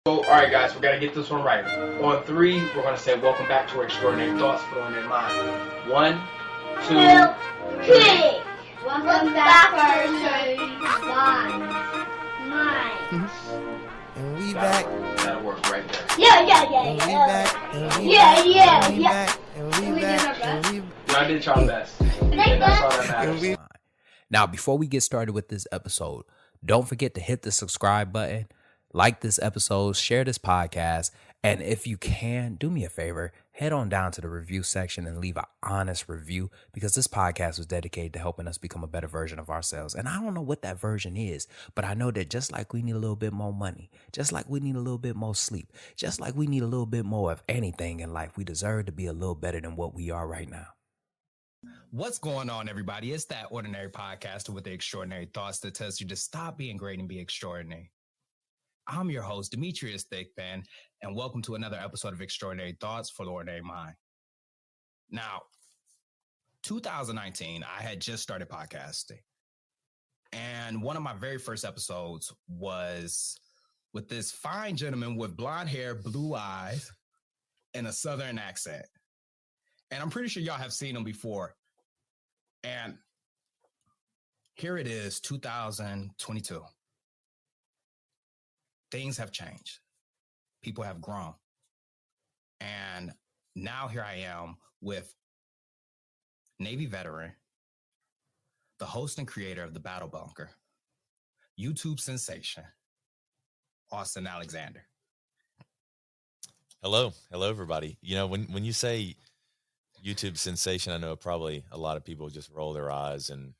So, all right, guys, we got to get this one right. On three, we're going to say, welcome back to Extraordinary Thoughts, put on their mind. 1, 2, 3. Welcome back to Mine. And we back. That'll work right there. Yeah. And we back. And we Yeah. back. And we back. And we back. And we Y'all did y'all best. And that's all that matters. Now, before we get started with this episode, don't forget to hit the subscribe button, like this episode, share this podcast, and if you can, do me a favor, head on down to the review section and leave an honest review, because this podcast was dedicated to helping us become a better version of ourselves. And I don't know what that version is, but I know that just like we need a little bit more money, just like we need a little bit more sleep, just like we need a little bit more of anything in life, we deserve to be a little better than what we are right now. What's going on, everybody? It's that ordinary podcaster with the extraordinary thoughts that tells you to stop being great and be extraordinary. I'm your host, Demetrius Thickpan, and welcome to another episode of Extraordinary Thoughts for the Ordinary Mind. Now, 2019, I had just started podcasting, and one of my very first episodes was with this fine gentleman with blonde hair, blue eyes, and a Southern accent. And I'm pretty sure y'all have seen him before. And here it is, 2022. Things have changed. People have grown. And now here I am with Navy veteran, the host and creator of the Battle Bunker, YouTube sensation, Austen Alexander. Hello, everybody. You know, when you say YouTube sensation, I know probably a lot of people just roll their eyes, and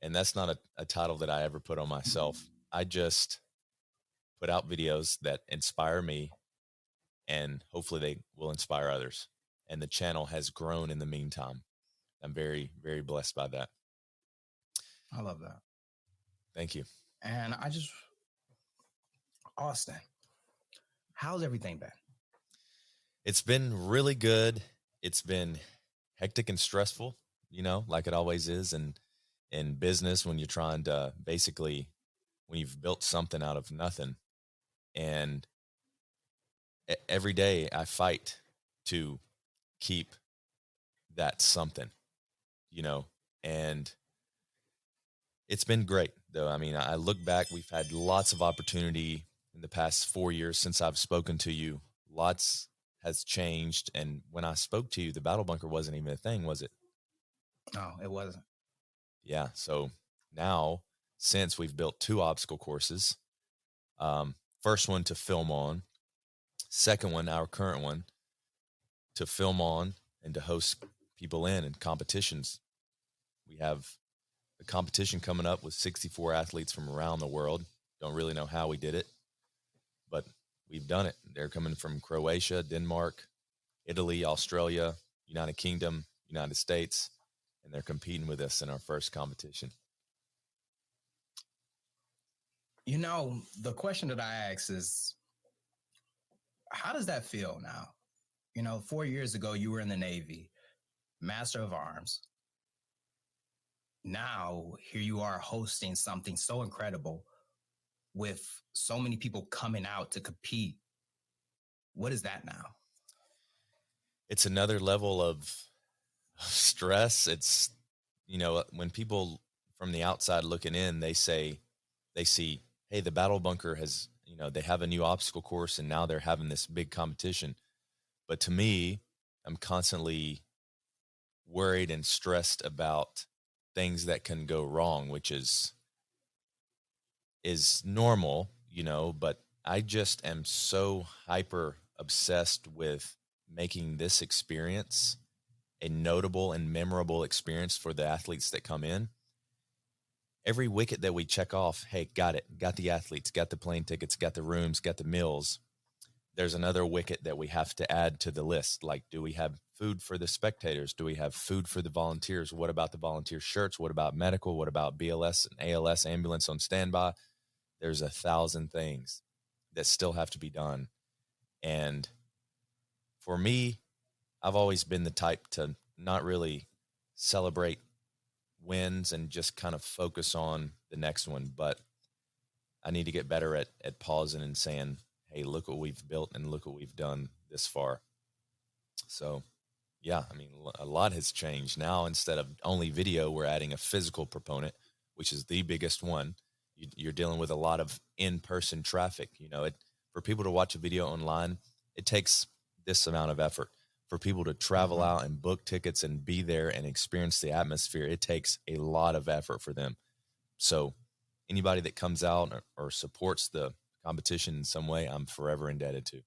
that's not a title that I ever put on myself. I just put out videos that inspire me, and hopefully they will inspire others. And the channel has grown in the meantime. I'm very, very blessed by that. I love that. Thank you. And Austen, how's everything been? It's been really good. It's been hectic and stressful, you know, like it always is. And in business, when you're trying to when you've built something out of nothing, and every day I fight to keep that something, you know, and it's been great though. I mean, I look back, we've had lots of opportunity in the past 4 years since I've spoken to you. Lots has changed. And when I spoke to you, the Battle Bunker wasn't even a thing, was it? No, it wasn't. Yeah. So now, since we've built 2 obstacle courses, first one to film on, second one, our current one, to film on and to host people in competitions. We have a competition coming up with 64 athletes from around the world. Don't really know how we did it, but we've done it. They're coming from Croatia, Denmark, Italy, Australia, United Kingdom, United States, and they're competing with us in our first competition. You know, the question that I ask is, how does that feel now? You know, 4 years ago, you were in the Navy, Master of Arms. Now, here you are hosting something so incredible with so many people coming out to compete. What is that now? It's another level of stress. It's, you know, when people from the outside looking in, they see, hey, the Battle Bunker has, you know, they have a new obstacle course and now they're having this big competition. But to me, I'm constantly worried and stressed about things that can go wrong, which is normal, you know, but I just am so hyper obsessed with making this experience a notable and memorable experience for the athletes that come in. Every wicket that we check off, hey, got the athletes, got the plane tickets, got the rooms, got the meals. There's another wicket that we have to add to the list. Like, do we have food for the spectators? Do we have food for the volunteers? What about the volunteer shirts? What about medical? What about BLS and ALS ambulance on standby? There's 1,000 things that still have to be done. And for me, I've always been the type to not really celebrate wins and just kind of focus on the next one. But I need to get better at pausing and saying, hey, look what we've built and look what we've done this far. So, yeah, I mean, a lot has changed. Now, instead of only video, we're adding a physical proponent, which is the biggest one. You're dealing with a lot of in-person traffic. You know, for people to watch a video online, it takes this amount of effort. For people to travel out and book tickets and be there and experience the atmosphere, it takes a lot of effort for them. So anybody that comes out or supports the competition in some way, I'm forever indebted to.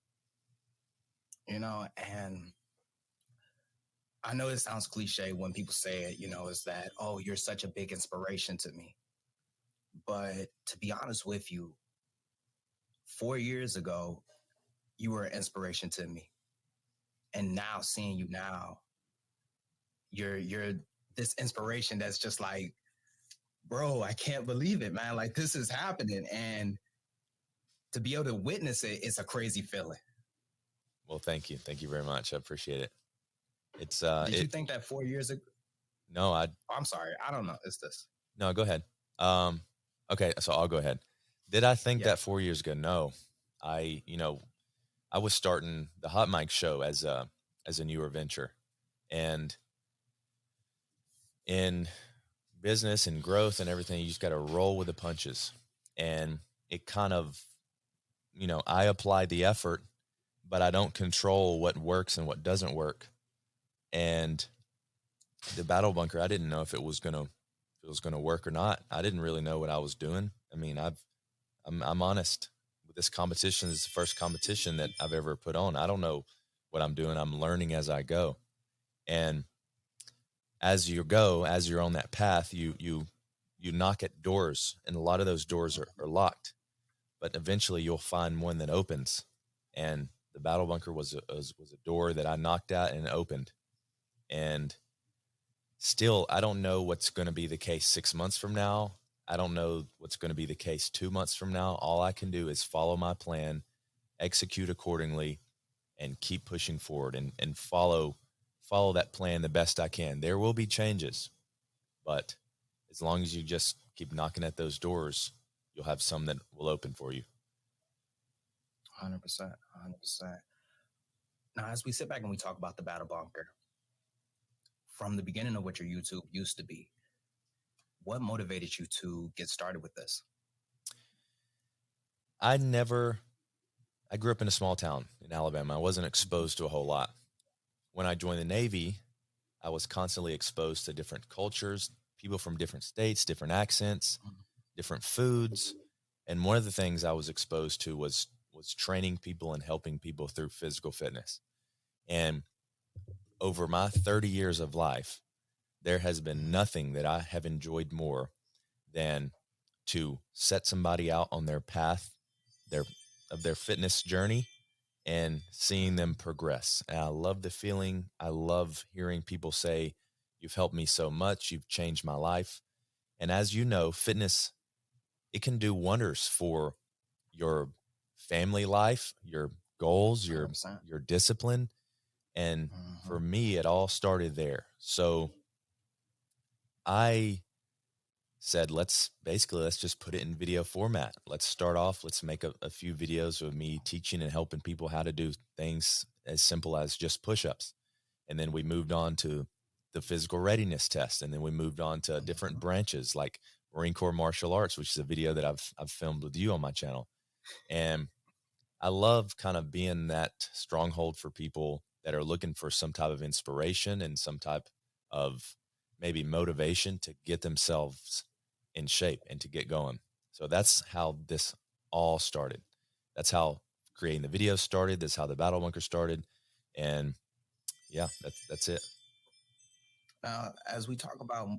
You know, and I know it sounds cliche when people say it, you know, is that, oh, you're such a big inspiration to me. But to be honest with you, 4 years ago, you were an inspiration to me. And now seeing you now, you're this inspiration that's just like, bro, I can't believe it, man. Like, this is happening. And to be able to witness it, it's a crazy feeling. Well, thank you. Thank you very much. I appreciate it. It's Did you think that 4 years ago? No, I'm sorry. I don't know. It's this. No, go ahead. Okay, so I'll go ahead. Did I think that 4 years ago? No. I was starting the Hot Mic show as a newer venture. And in business and growth and everything, you just got to roll with the punches. And it kind of, I apply the effort, but I don't control what works and what doesn't work. And the Battle Bunker, I didn't know if it was gonna work or not. I didn't really know what I was doing. I mean, I'm honest. This competition is the first competition that I've ever put on. I don't know what I'm doing. I'm learning as I go. And as you're on that path, you knock at doors, and a lot of those doors are locked. But eventually you'll find one that opens. And the Battle Bunker was a door that I knocked at and it opened. And still, I don't know what's going to be the case 6 months from now. I don't know what's going to be the case 2 months from now. All I can do is follow my plan, execute accordingly, and keep pushing forward and follow that plan the best I can. There will be changes, but as long as you just keep knocking at those doors, you'll have some that will open for you. 100%. Now, as we sit back and we talk about the Battle Bunker, from the beginning of what your YouTube used to be, what motivated you to get started with this? I grew up in a small town in Alabama. I wasn't exposed to a whole lot. When I joined the Navy, I was constantly exposed to different cultures, people from different states, different accents, different foods. And one of the things I was exposed to was training people and helping people through physical fitness. And over my 30 years of life, there has been nothing that I have enjoyed more than to set somebody out on their path, of their fitness journey, and seeing them progress. And I love the feeling. I love hearing people say, "You've helped me so much. You've changed my life." And as you know, fitness, it can do wonders for your family life, your goals, your discipline. And for me, it all started there. So I said, let's just put it in video format. Let's start off. Let's make a few videos of me teaching and helping people how to do things as simple as just push-ups. And then we moved on to the physical readiness test. And then we moved on to different branches like Marine Corps martial arts, which is a video that I've filmed with you on my channel. And I love kind of being that stronghold for people that are looking for some type of inspiration and some type of maybe motivation to get themselves in shape and to get going. So that's how this all started. That's how creating the videos started. That's how the Battle Bunker started. And yeah, that's it. Now, as we talk about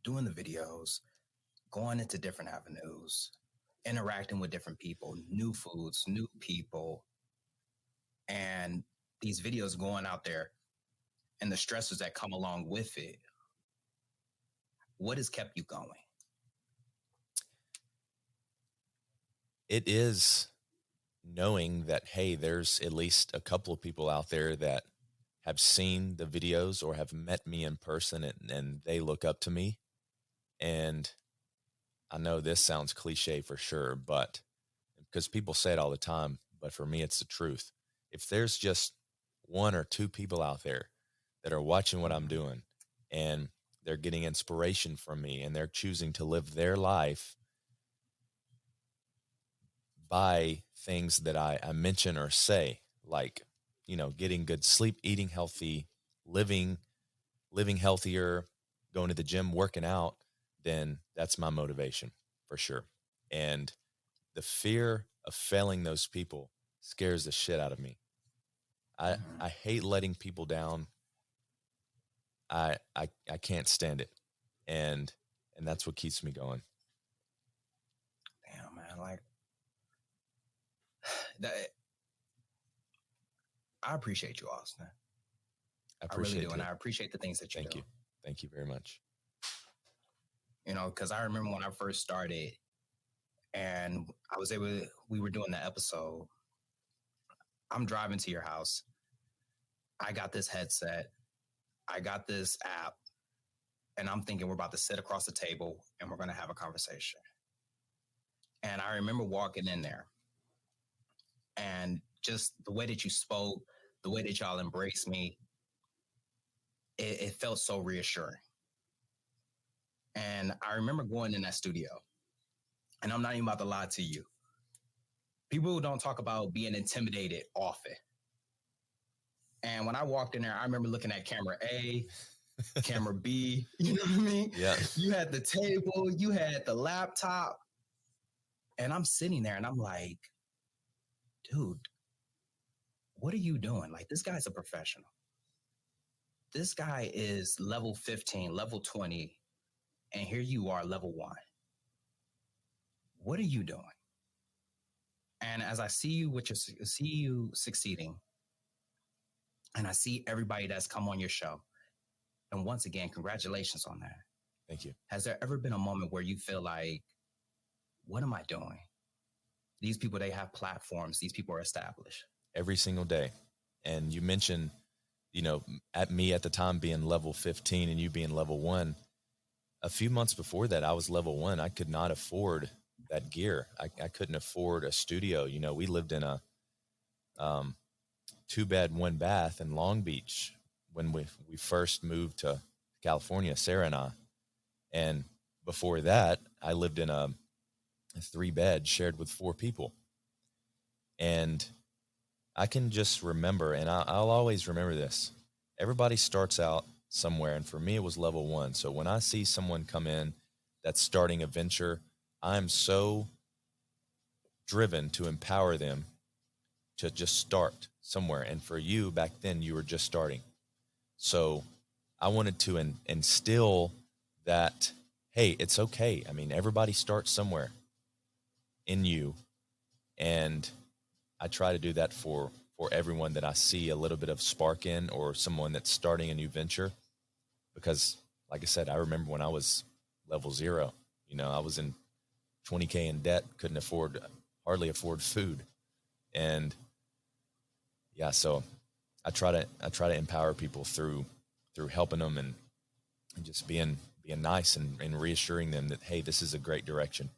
doing the videos, going into different avenues, interacting with different people, new foods, new people, and these videos going out there and the stresses that come along with it, what has kept you going? It is knowing that, hey, there's at least a couple of people out there that have seen the videos or have met me in person and they look up to me. And I know this sounds cliche for sure, but because people say it all the time, but for me, it's the truth. If there's just one or two people out there that are watching what I'm doing and they're getting inspiration from me and they're choosing to live their life by things that I mention or say, like, getting good sleep, eating healthy, living healthier, going to the gym, working out, then that's my motivation for sure. And the fear of failing those people scares the shit out of me. I hate letting people down. I can't stand it. And that's what keeps me going. Damn, man, like that. I appreciate you, Austin. I really do, and I appreciate the things that you do. Thank you very much. Because I remember when I first started, and we were doing the episode. I'm driving to your house. I got this headset. I got this app, and I'm thinking we're about to sit across the table and we're going to have a conversation. And I remember walking in there, and just the way that you spoke, the way that y'all embraced me, it felt so reassuring. And I remember going in that studio, and I'm not even about to lie to you. People don't talk about being intimidated often. And when I walked in there, I remember looking at camera A, camera B, you know what I mean? Yeah. You had the table, you had the laptop, and I'm sitting there and I'm like, dude, what are you doing? Like, this guy's a professional. This guy is level 15, level 20, and here you are, level 1. What are you doing? And as I see you succeeding, and I see everybody that's come on your show, and once again, congratulations on that. Thank you. Has there ever been a moment where you feel like, what am I doing? These people, they have platforms. These people are established. Every single day. And you mentioned, at me at the time being level 15 and you being level 1. A few months before that, I was level 1. I could not afford that gear. I couldn't afford a studio. We lived in a 2-bed, 1-bath in Long Beach when we first moved to California, Sarah and I. And before that, I lived in a 3-bed shared with 4 people. And I can just remember, and I'll always remember this. Everybody starts out somewhere, and for me, it was level 1. So when I see someone come in that's starting a venture, I'm so driven to empower them to just start somewhere. And for you, back then, you were just starting. So I wanted to instill that, hey, it's okay. I mean, everybody starts somewhere in you. And I try to do that for everyone that I see a little bit of spark in, or someone that's starting a new venture. Because, like I said, I remember when I was level 0, I was in $20K in debt, couldn't hardly afford food. And yeah, so I try to empower people through helping them and just being nice and reassuring them that, hey, this is a great direction.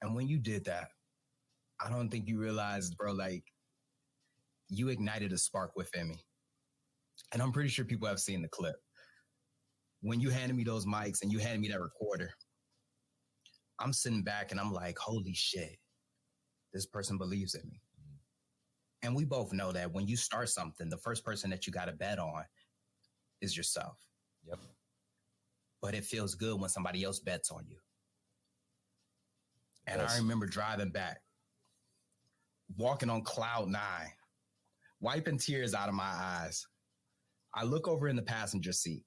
And when you did that, I don't think you realized, bro, like, you ignited a spark within me. And I'm pretty sure people have seen the clip. When you handed me those mics and you handed me that recorder, I'm sitting back and I'm like, holy shit, this person believes in me. And we both know that when you start something, the first person that you got to bet on is yourself. Yep. But it feels good when somebody else bets on you. And Yes. I remember driving back, walking on cloud 9, wiping tears out of my eyes. I look over in the passenger seat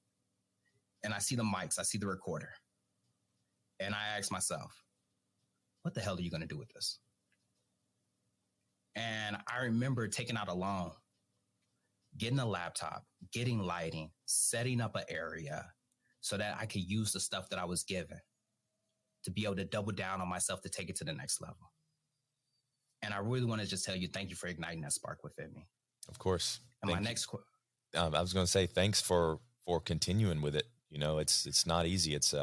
and I see the mics, I see the recorder. And I ask myself, what the hell are you going to do with this? And I remember taking out a loan, getting a laptop, getting lighting, setting up an area so that I could use the stuff that I was given to be able to double down on myself to take it to the next level. And I really want to just tell you, thank you for igniting that spark within me. Of course. And my next I was going to say, thanks for continuing with it. It's not easy. It's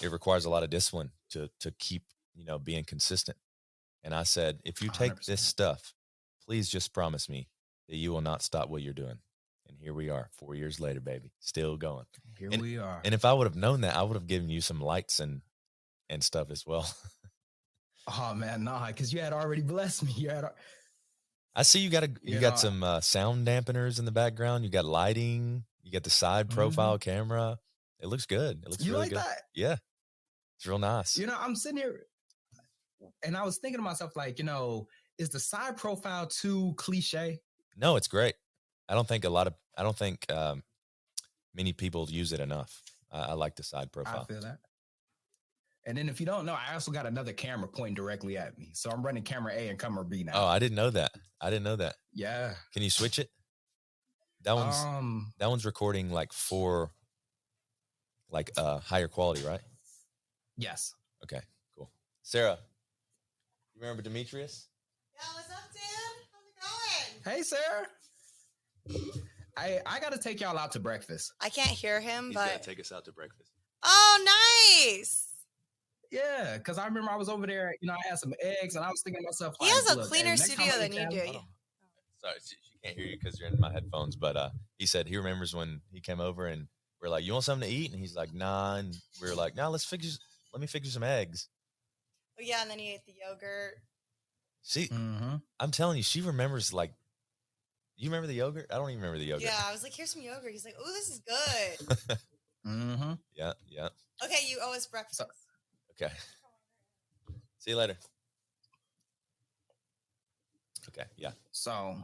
it requires a lot of discipline to keep, being consistent. And I said, if you take 100%. this stuff, please just promise me that you will not stop what you're doing. And here we are 4 years later, baby, still going. Here and, we are. And if I would have known that, I would have given you some lights and stuff as well. Oh man, nah, because you had already blessed me. I see you got some sound dampeners in the background. You got lighting. You got the side profile camera. It looks good. It looks you really like good. that? Yeah, it's real nice. I'm sitting here, and I was thinking to myself, like, is the side profile too cliche? No, it's great. I don't think many people use it enough. I like the side profile. I feel that. And then if you don't know, I also got another camera pointing directly at me. So I'm running camera A and camera B now. Oh, I didn't know that. Yeah. Can you switch it? That one's recording like for like higher quality, right? Yes. Okay, cool. Sarah, you remember Demetrius? Yo, what's up, dude? How's it going? Hey, Sarah. I got to take y'all out to breakfast. I can't hear him, He's but gonna take us out to breakfast. Oh, nice. Yeah, because I remember I was over there, I had some eggs, and I was thinking to myself, He has a cleaner studio than you do. Sorry, she can't hear you because you're in my headphones, but he said he remembers when he came over and we're like, you want something to eat? And he's like, nah. And we were like, nah, let me fix you some eggs. Oh, yeah, and then he ate the yogurt. See, I'm telling you, she remembers, like, you remember the yogurt? I don't even remember the yogurt. Yeah, I was like, here's some yogurt. He's like, oh, this is good. Yeah. Okay, you owe us breakfast. Okay. See you later. Okay, yeah. So.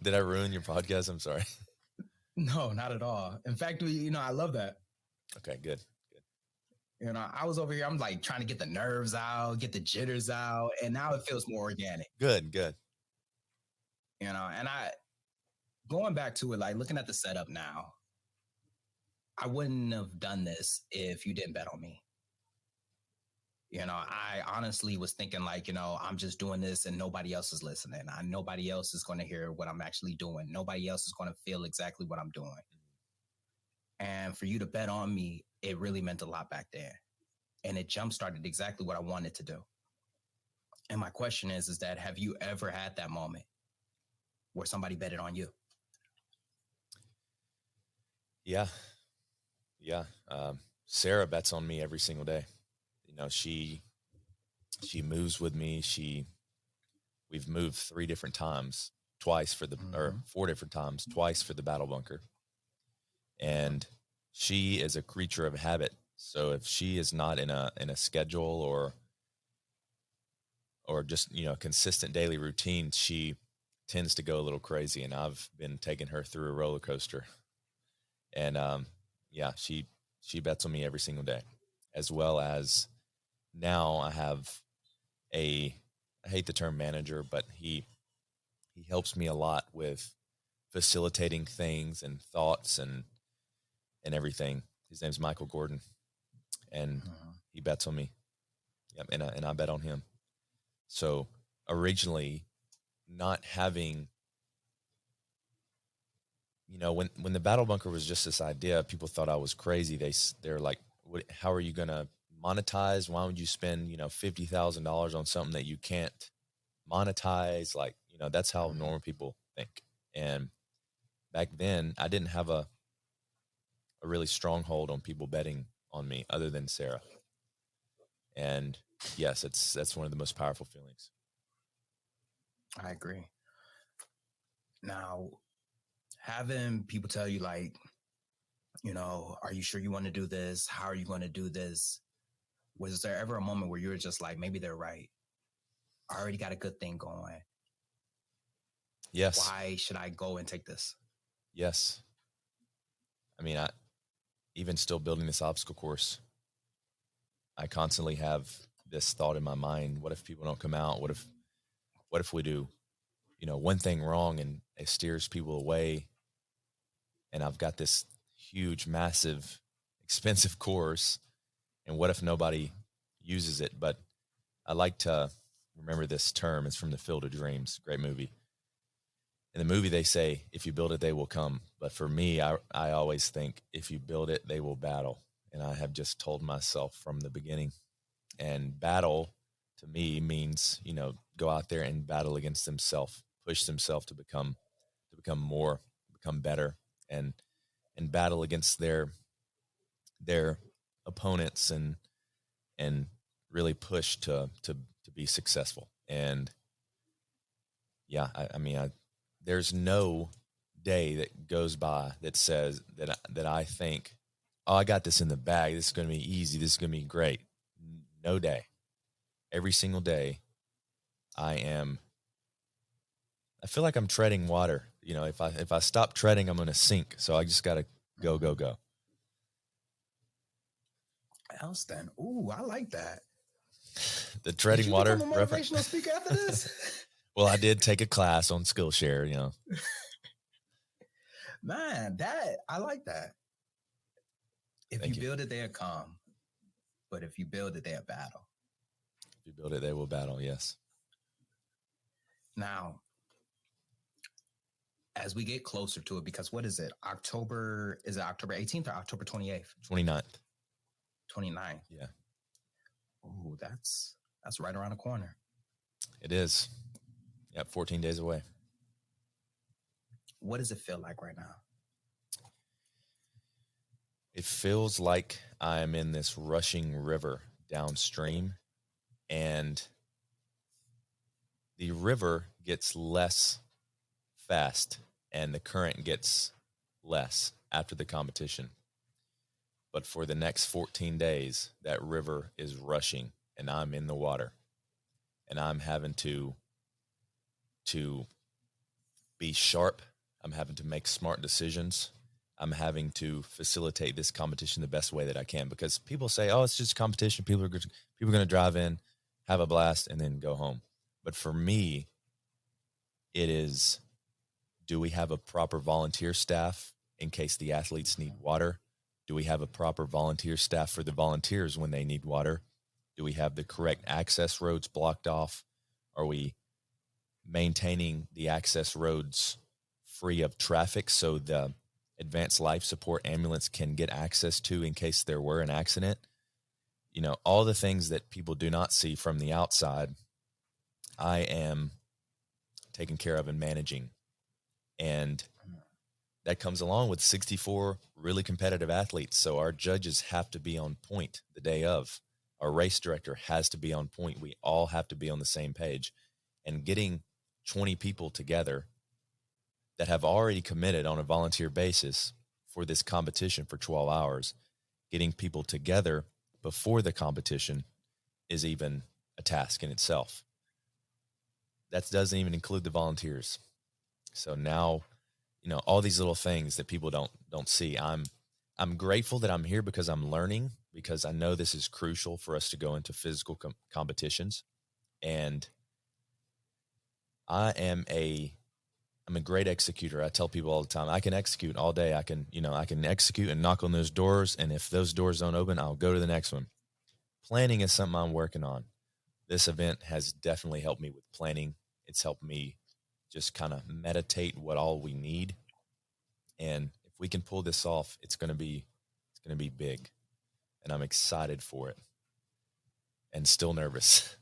Did I ruin your podcast? I'm sorry. No, not at all. In fact, I love that. Okay, good. I was over here, I'm like trying to get the nerves out, get the jitters out, and now it feels more organic. Good. And going back to it, like looking at the setup now, I wouldn't have done this if you didn't bet on me. I honestly was thinking like, I'm just doing this and nobody else is listening. Nobody else is going to hear what I'm actually doing. Nobody else is going to feel exactly what I'm doing. And for you to bet on me, it really meant a lot back then. And it jump-started exactly what I wanted to do. And my question is that have you ever had that moment where somebody betted on you? Yeah. Sarah bets on me every single day. She moves with me. We've moved 3 different times, twice for the, or 4 different times, twice for the battle bunker. And she is a creature of habit. So if she is not in a schedule or just, consistent daily routine, she tends to go a little crazy. And I've been taking her through a roller coaster. And, she bets on me every single day, as well as now I have I hate the term manager, but he helps me a lot with facilitating things and thoughts and everything. His name's Michael Gordon, and he bets on me. Yep, and I bet on him. So originally, not having, when the battle bunker was just this idea, people thought I was crazy. They're like, how are you going to monetize? Why would you spend, $50,000 on something that you can't monetize? Like, that's how normal people think. And back then I didn't have a really strong hold on people betting on me other than Sarah. And yes, that's one of the most powerful feelings. I agree. Now, having people tell you like, are you sure you want to do this? How are you going to do this? Was there ever a moment where you were just like, maybe they're right? I already got a good thing going. Yes. Why should I go and take this? Yes. I mean, even still building this obstacle course, I constantly have this thought in my mind. What if people don't come out? What if we do, one thing wrong and it steers people away? And I've got this huge, massive, expensive course. And what if nobody uses it? But I like to remember this term. It's from The Field of Dreams, great movie. in the movie they say, if you build it, they will come. But for me, I always think, if you build it, they will battle. And I have just told myself from the beginning. And battle to me means, go out there and battle against themselves, push themselves to become more, become better, and battle against their opponents, and really push to be successful. And yeah, I mean, there's no day that goes by that says that I think, oh, I got this in the bag. This is going to be easy. This is going to be great. No day. Every single day, I feel like I'm treading water. If I stop treading, I'm going to sink. So I just got to go. Austen, ooh, I like that. The treading water become a reference. motivational speaker after this? Well, I did take a class on Skillshare, Man, I like that. If you build it, they'll come. But if you build it, they'll battle. If you build it, they will battle, yes. Now, as we get closer to it, because what is it? October 18th or October 28th? 29th. 29th. Yeah. Ooh, that's right around the corner. It is. Yep, 14 days away. What does it feel like right now? It feels like I'm in this rushing river downstream, and the river gets less fast and the current gets less after the competition. But for the next 14 days, that river is rushing and I'm in the water, and I'm having to be sharp. I'm having to make smart decisions. I'm having to facilitate this competition the best way that I can, because people say, oh, it's just competition. People are going to drive in, have a blast, and then go home. But for me, it is, do we have a proper volunteer staff in case the athletes need water? Do we have a proper volunteer staff for the volunteers when they need water? Do we have the correct access roads blocked off? Are we maintaining the access roads free of traffic so the advanced life support ambulance can get access to in case there were an accident? All the things that people do not see from the outside, I am taking care of and managing. And that comes along with 64 really competitive athletes. So our judges have to be on point the day of. Our race director has to be on point. We all have to be on the same page. And getting 20 people together that have already committed on a volunteer basis for this competition for 12 hours, getting people together before the competition is even a task in itself. That doesn't even include the volunteers. So now, all these little things that people don't see. I'm grateful that I'm here because I'm learning, because I know this is crucial for us to go into physical competitions. And I'm a great executor. I tell people all the time, I can execute all day. I can execute and knock on those doors. And if those doors don't open, I'll go to the next one. Planning is something I'm working on. This event has definitely helped me with planning. It's helped me just kind of meditate what all we need. And if we can pull this off, it's going to be big. And I'm excited for it and still nervous.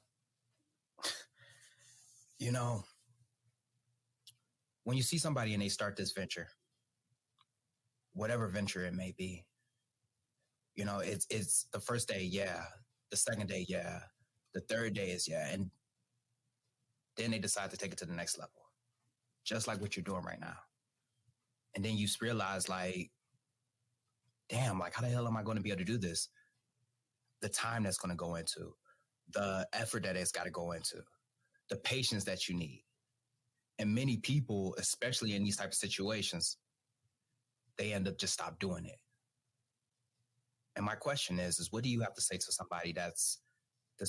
When you see somebody and they start this venture, whatever venture it may be, it's the first day, yeah. The second day, yeah. The third day is, yeah. And then they decide to take it to the next level, just like what you're doing right now. And then you realize, like, damn, like, how the hell am I going to be able to do this? The time that's going to go into, the effort that it's got to go into, the patience that you need. And many people, especially in these type of situations, they end up just stop doing it. And my question is what do you have to say to somebody that's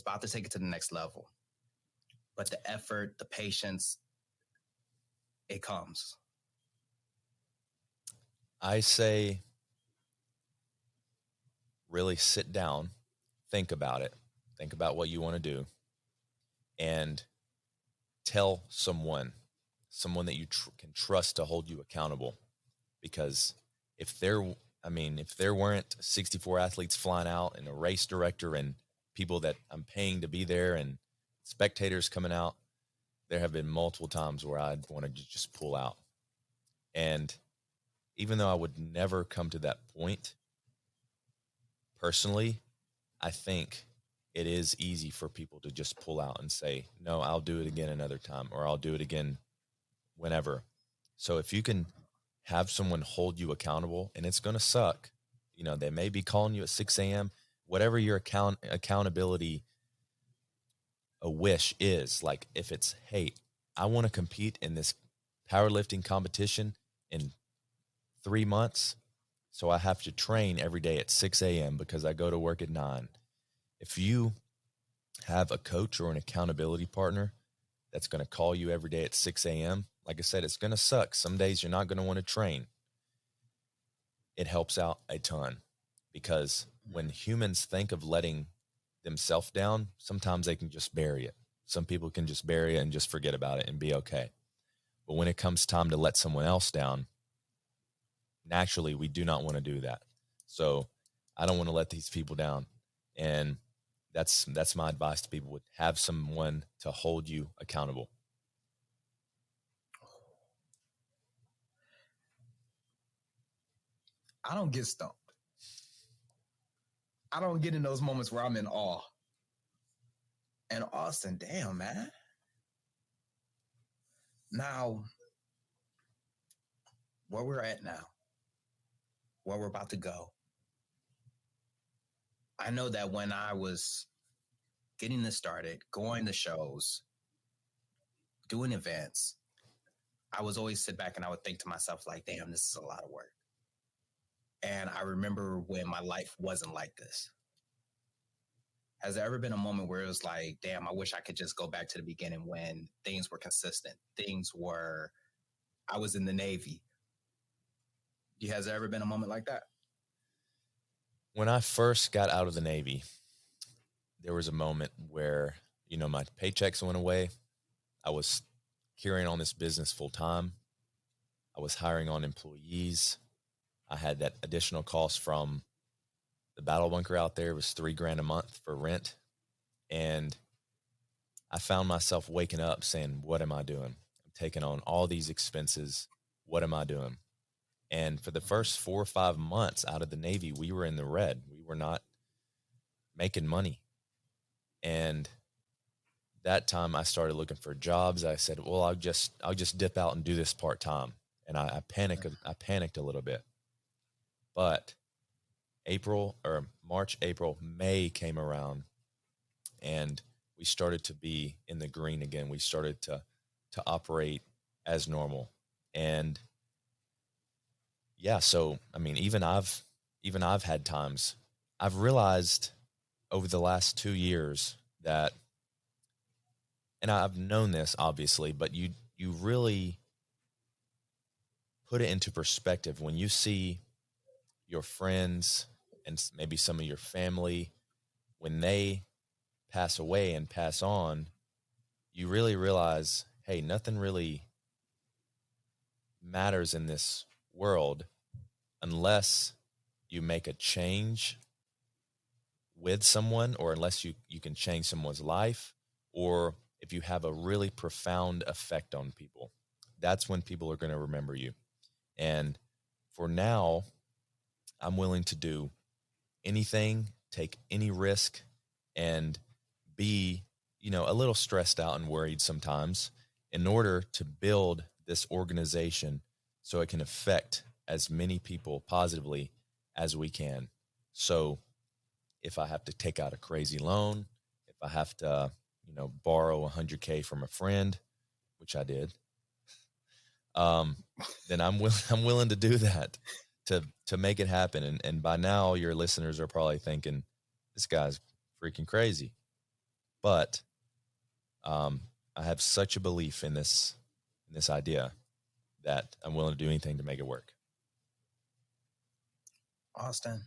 about to take it to the next level? But the effort, the patience, it comes. I say, really sit down, think about it, think about what you want to do, and tell someone, someone that you can trust to hold you accountable. Because if there weren't 64 athletes flying out and a race director and people that I'm paying to be there and spectators coming out, there have been multiple times where I'd wanted to just pull out. And even though I would never come to that point, personally, I think it is easy for people to just pull out and say, no, I'll do it again another time, or I'll do it again whenever. So if you can have someone hold you accountable, and it's going to suck, they may be calling you at 6 a.m., whatever your accountability, a wish is, like if it's, hey, I want to compete in this powerlifting competition in 3 months, so I have to train every day at 6 a.m. because I go to work at 9. If you have a coach or an accountability partner that's going to call you every day at 6 a.m., like I said, it's going to suck. Some days you're not going to want to train. It helps out a ton, because when humans think of letting themselves down, sometimes they can just bury it. Some people can just bury it and just forget about it and be okay. But when it comes time to let someone else down, naturally, we do not want to do that. So I don't want to let these people down. And that's my advice to people: would have someone to hold you accountable. I don't get stumped. I don't get in those moments where I'm in awe. And Austen, damn, man. Now, where we're at now, where we're about to go, I know that when I was getting this started, going to shows, doing events, I was always sit back and I would think to myself, like, damn, this is a lot of work. And I remember when my life wasn't like this. Has there ever been a moment where it was like, damn, I wish I could just go back to the beginning when things were consistent? I was in the Navy. Has there ever been a moment like that? When I first got out of the Navy, there was a moment where, my paychecks went away. I was carrying on this business full time. I was hiring on employees. I had that additional cost from the battle bunker out there. It was $3,000 a month for rent. And I found myself waking up saying, what am I doing? I'm taking on all these expenses. What am I doing? And for the first 4 or 5 months out of the Navy, we were in the red. We were not making money. And that time I started looking for jobs. I said, well, I'll just dip out and do this part-time. And I panicked a little bit. But March, April, May came around, and we started to be in the green again. We started to operate as normal. And yeah, so even I've had times. I've realized over the last 2 years that, and I've known this obviously, but you really put it into perspective when you see your friends and maybe some of your family, when they pass away and pass on, you really realize, hey, nothing really matters in this world unless you make a change with someone, or unless you can change someone's life, or if you have a really profound effect on people. That's when people are going to remember you. And for now, I'm willing to do anything, take any risk, and be, a little stressed out and worried sometimes in order to build this organization so it can affect as many people positively as we can. So if I have to take out a crazy loan, if I have to, borrow $100K from a friend, which I did, then I'm willing to do that to make it happen. And by now your listeners are probably thinking, this guy's freaking crazy. But I have such a belief in this idea that I'm willing to do anything to make it work. Austen,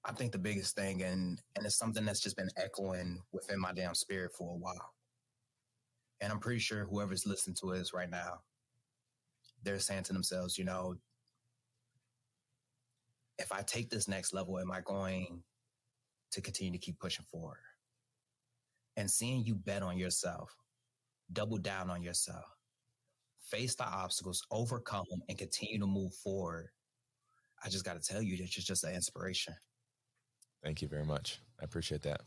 I think the biggest thing, and it's something that's just been echoing within my damn spirit for a while, And I'm pretty sure whoever's listening to this right now, they're saying to themselves, you know, if I take this next level, am I going to continue to keep pushing forward? And seeing you bet on yourself, double down on yourself, face the obstacles, overcome them, and continue to move forward. I just got to tell you that you're just an inspiration. Thank you very much. I appreciate that.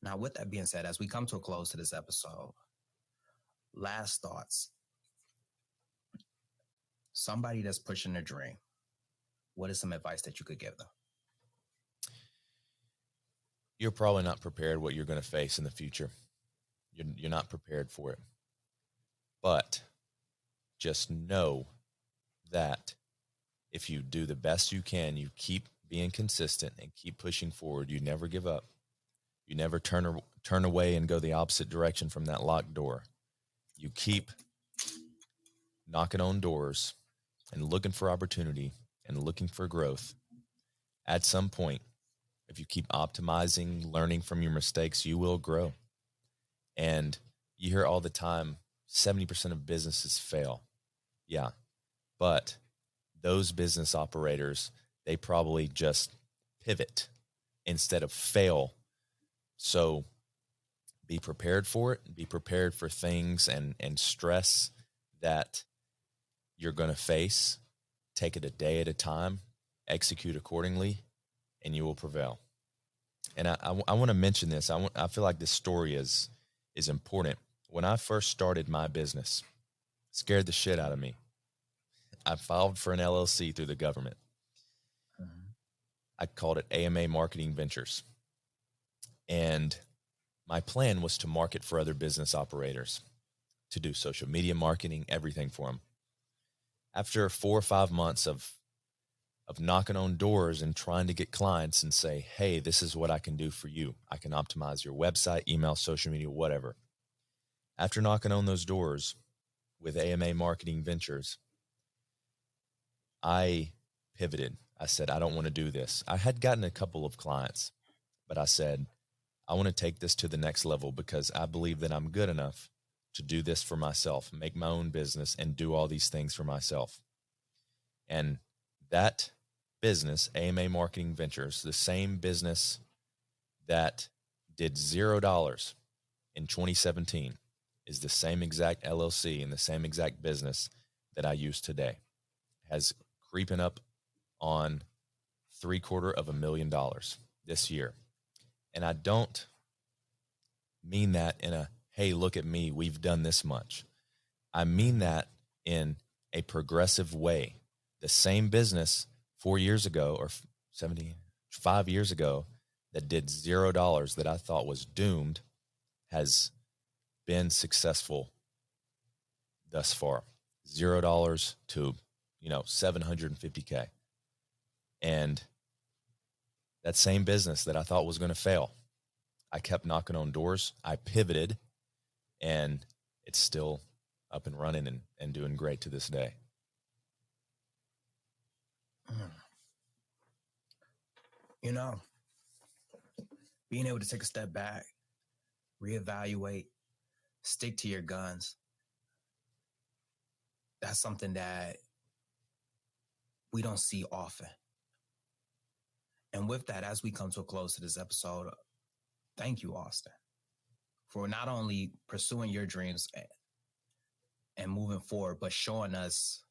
Now, with that being said, as we come to a close to this episode, last thoughts. Somebody that's pushing their dream, what is some advice that you could give them? You're probably not prepared what you're going to face in the future. You're not prepared for it. But just know that if you do the best you can, you keep being consistent and keep pushing forward, you never give up. You never turn away and go the opposite direction from that locked door. You keep knocking on doors and looking for opportunity and looking for growth. At some point, if you keep optimizing, learning from your mistakes, you will grow. And you hear all the time, 70% of businesses fail. Yeah. But those business operators, they probably just pivot instead of fail. So be prepared for it. Be prepared for things and stress that you're going to face. Take it a day at a time. Execute accordingly, and you will prevail. And I want to mention this. I feel like this story is important. When I first started my business, it scared the shit out of me. I filed for an LLC through the government. I called it AMA Marketing Ventures. And my plan was to market for other business operators, to do social media marketing, everything for them. After 4 or 5 months of knocking on doors and trying to get clients and say, hey, this is what I can do for you. I can optimize your website, email, social media, whatever. After knocking on those doors with AMA Marketing Ventures, I pivoted. I said, I don't want to do this. I had gotten a couple of clients, but I said, I want to take this to the next level because I believe that I'm good enough to do this for myself, make my own business, and do all these things for myself. And that business, AMA Marketing Ventures, the same business that did $0 in 2017, is the same exact LLC and the same exact business that I use today. Has creeping up on $750,000 this year. And I don't mean that in a, hey, look at me, we've done this much. I mean that in a progressive way. The same business 4 years ago or 5 years ago that did $0 that I thought was doomed has been successful thus far. $0 to, $750K. And that same business that I thought was going to fail, I kept knocking on doors. I pivoted, and it's still up and running and doing great to this day. Being able to take a step back, reevaluate, stick to your guns, that's something that we don't see often. And with that, as we come to a close to this episode, thank you, Austen, for not only pursuing your dreams and moving forward, but showing us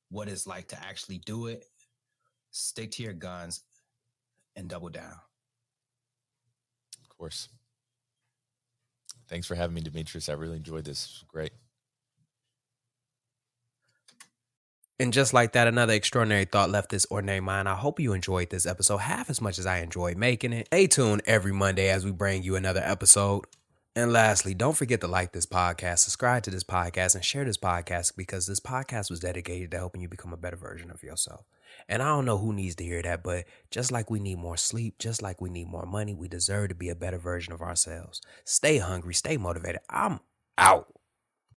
what it's like to actually do it, stick to your guns, and double down. Of course. Thanks for having me, Demetrius. I really enjoyed this. It was great. And just like that, another extraordinary thought left this ordinary mind. I hope you enjoyed this episode half as much as I enjoyed making it. Stay tuned every Monday as we bring you another episode. And lastly, don't forget to like this podcast, subscribe to this podcast, and share this podcast because this podcast was dedicated to helping you become a better version of yourself. And I don't know who needs to hear that, but just like we need more sleep, just like we need more money, we deserve to be a better version of ourselves. Stay hungry, stay motivated. I'm out.